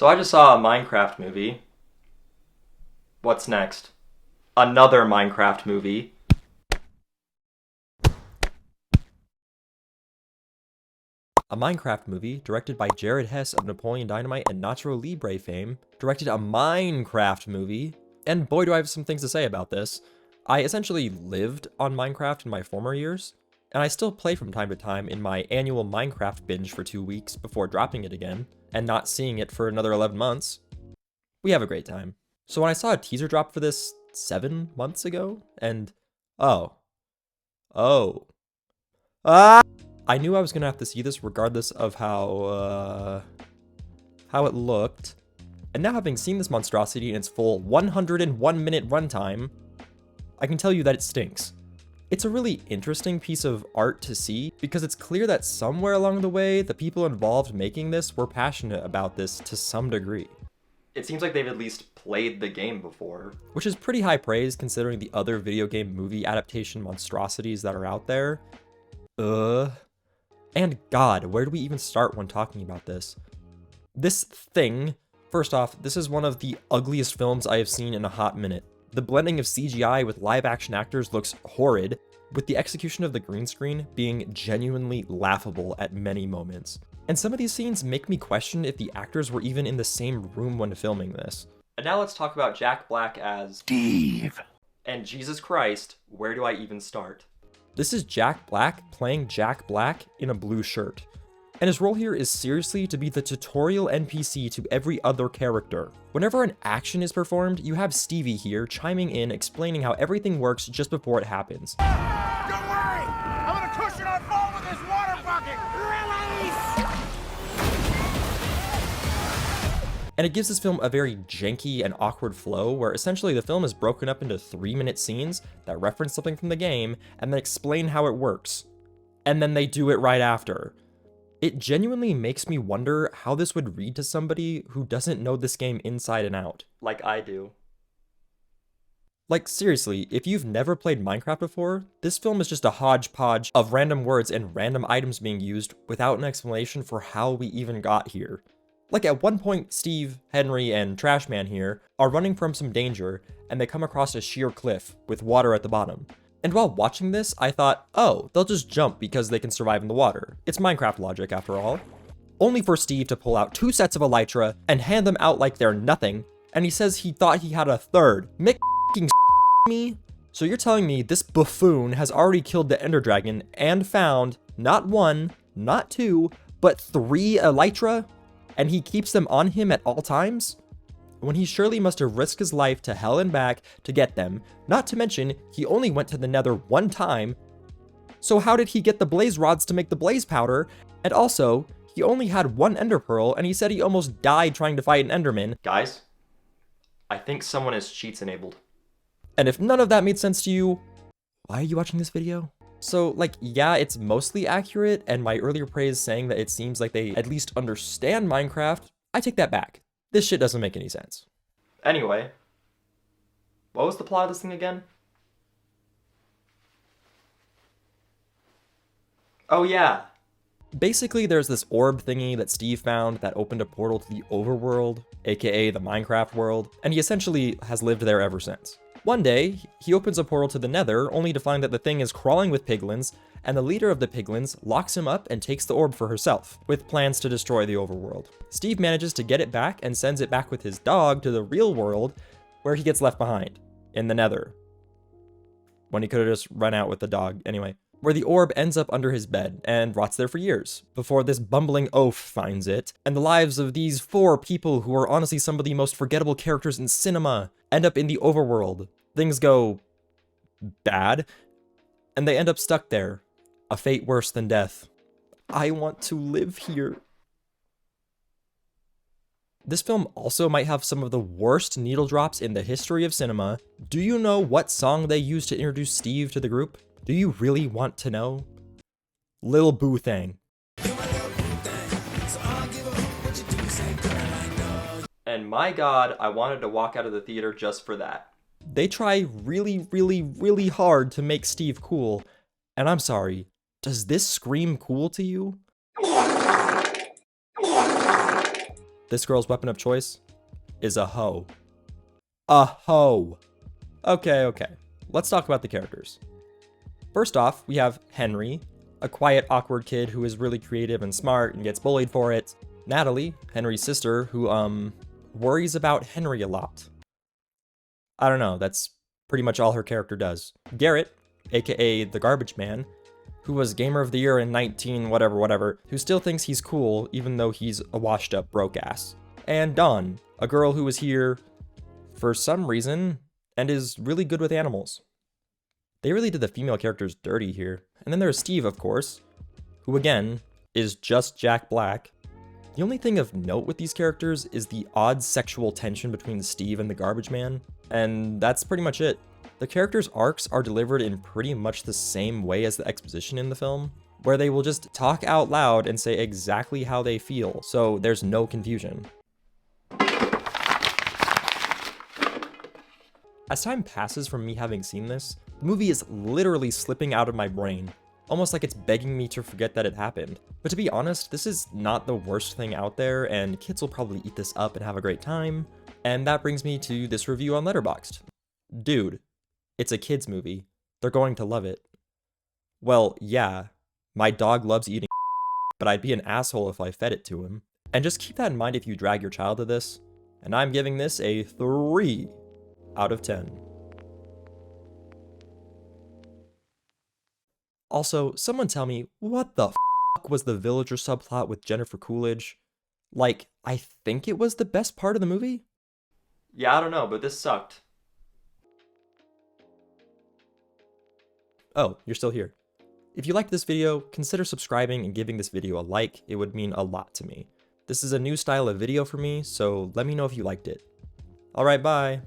So I just saw a Minecraft movie. What's next? Another Minecraft movie. A Minecraft movie, directed by Jared Hess of Napoleon Dynamite and Nacho Libre fame, directed a Minecraft movie, and boy do I have some things to say about this. I essentially lived on Minecraft in my former years, and I still play from time to time in my annual Minecraft binge for 2 weeks before dropping it again, and not seeing it for another 11 months. We have a great time. So when I saw a teaser drop for this 7 months ago, and oh, I knew I was gonna have to see this regardless of how it looked. And now having seen this monstrosity in its full 101-minute runtime, I can tell you that it stinks. It's a really interesting piece of art to see because it's clear that somewhere along the way, the people involved making this were passionate about this to some degree. It seems like they've at least played the game before, which is pretty high praise considering the other video game movie adaptation monstrosities that are out there. And God, where do we even start when talking about this? This thing, first off, this is one of the ugliest films I have seen in a hot minute. The blending of CGI with live action actors looks horrid, with the execution of the green screen being genuinely laughable at many moments. And some of these scenes make me question if the actors were even in the same room when filming this. And now let's talk about Jack Black as Steve. And Jesus Christ, where do I even start? This is Jack Black playing Jack Black in a blue shirt. And his role here is seriously to be the tutorial NPC to every other character. Whenever an action is performed, you have Stevie here chiming in, explaining how everything works just before it happens. Don't worry! I'm gonna cushion our fall with this water bucket! Release! And it gives this film a very janky and awkward flow, where essentially the film is broken up into 3-minute scenes that reference something from the game, and then explain how it works. And then they do it right after. It genuinely makes me wonder how this would read to somebody who doesn't know this game inside and out. Like I do. Like seriously, if you've never played Minecraft before, this film is just a hodgepodge of random words and random items being used without an explanation for how we even got here. Like at one point, Steve, Henry, and Trashman here are running from some danger, and they come across a sheer cliff with water at the bottom. And while watching this, I thought, oh, they'll just jump because they can survive in the water. It's Minecraft logic after all. Only for Steve to pull out 2 sets of elytra and hand them out like they're nothing, and he says he thought he had a third. Mick me? So you're telling me this buffoon has already killed the Ender Dragon and found not 1, not 2, but 3 elytra? And he keeps them on him at all times? When he surely must have risked his life to hell and back to get them, not to mention he only went to the nether 1 time. So how did he get the blaze rods to make the blaze powder? And also, he only had 1 ender pearl and he said he almost died trying to fight an enderman. Guys, I think someone has cheats enabled. And if none of that made sense to you, why are you watching this video? So, like, yeah, it's mostly accurate, and my earlier praise saying that it seems like they at least understand Minecraft, I take that back. This shit doesn't make any sense. Anyway, what was the plot of this thing again? Oh yeah. Basically, there's this orb thingy that Steve found that opened a portal to the overworld, aka the Minecraft world, and he essentially has lived there ever since. One day, he opens a portal to the nether, only to find that the thing is crawling with piglins, and the leader of the piglins locks him up and takes the orb for herself, with plans to destroy the overworld. Steve manages to get it back and sends it back with his dog to the real world, where he gets left behind, in the nether. When he could have just run out with the dog, anyway. Where the orb ends up under his bed and rots there for years, before this bumbling oaf finds it, and the lives of these 4 people who are honestly some of the most forgettable characters in cinema end up in the overworld. Things go bad, and they end up stuck there. A fate worse than death. I want to live here. This film also might have some of the worst needle drops in the history of cinema. Do you know what song they used to introduce Steve to the group? Do you really want to know? Lil Boo Thang. And my God, I wanted to walk out of the theater just for that. They try really, really, really hard to make Steve cool, and I'm sorry, does this scream cool to you? this girl's weapon of choice is a hoe. A hoe. Okay. Let's talk about the characters. First off, we have Henry, a quiet, awkward kid who is really creative and smart and gets bullied for it. Natalie, Henry's sister, who, worries about Henry a lot. I don't know, that's pretty much all her character does. Garrett, aka the Garbage Man, who was Gamer of the Year in 19 whatever, who still thinks he's cool even though he's a washed up broke ass. And Dawn, a girl who was here for some reason and is really good with animals. They really did the female characters dirty here. And then there's Steve, of course, who again is just Jack Black. The only thing of note with these characters is the odd sexual tension between Steve and the Garbage Man, and that's pretty much it. The characters' arcs are delivered in pretty much the same way as the exposition in the film, where they will just talk out loud and say exactly how they feel, so there's no confusion. As time passes from me having seen this, the movie is literally slipping out of my brain, almost like it's begging me to forget that it happened. But to be honest, this is not the worst thing out there, and kids will probably eat this up and have a great time. And that brings me to this review on Letterboxd. Dude, it's a kids movie. They're going to love it. Well, yeah, my dog loves eating but I'd be an asshole if I fed it to him. And just keep that in mind if you drag your child to this. And I'm giving this a 3 out of 10. Also, someone tell me, what the f was the villager subplot with Jennifer Coolidge? Like, I think it was the best part of the movie? Yeah, I don't know, but this sucked. Oh, you're still here. If you liked this video, consider subscribing and giving this video a like. It would mean a lot to me. This is a new style of video for me, so let me know if you liked it. Alright, bye.